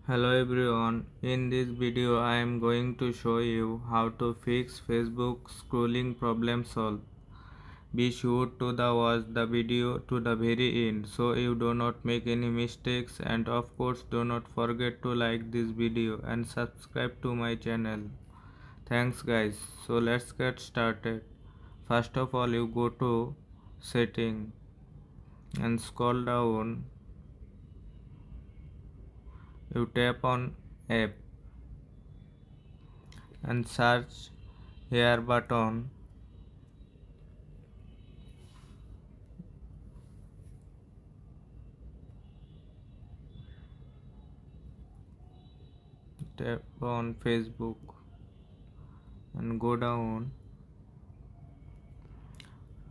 Hello everyone, in this video I am going to show you how to fix Facebook scrolling problem solved. Be sure to watch the video to the very end so you do not make any mistakes, and of course do not forget to like this video and subscribe to my channel. Thanks guys. So let's get started. First of all, you go to setting and scroll down. You tap on app and search here button. Tap on Facebook and go down.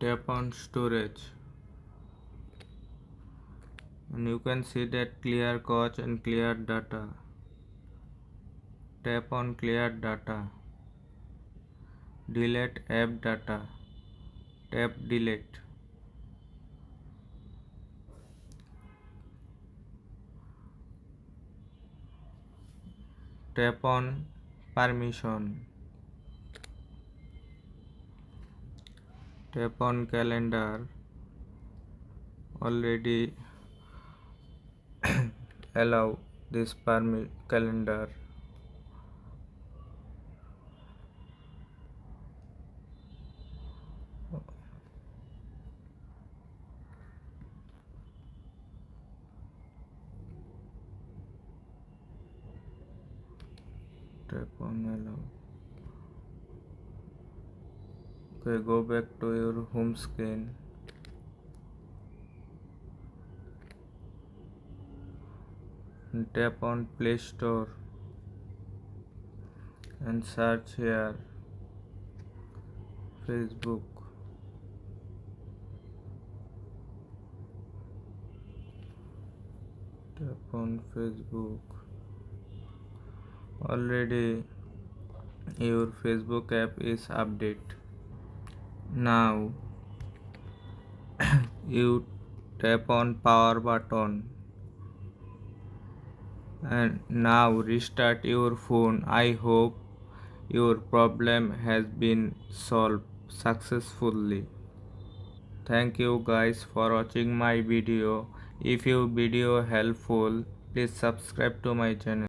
Tap on storage and you can see that clear cache and clear data. Tap on clear data. Delete app data. Tap delete. Tap on permission. Tap on calendar. Already allow this calendar. Tap on allow. Okay, go back to your home screen. And tap on Play Store and search here Facebook. Tap on Facebook. Already your Facebook app is updated. Now you tap on power button and now restart your phone. I hope your problem has been solved successfully. Thank you guys for watching my video. If your video helpful, please subscribe to my channel.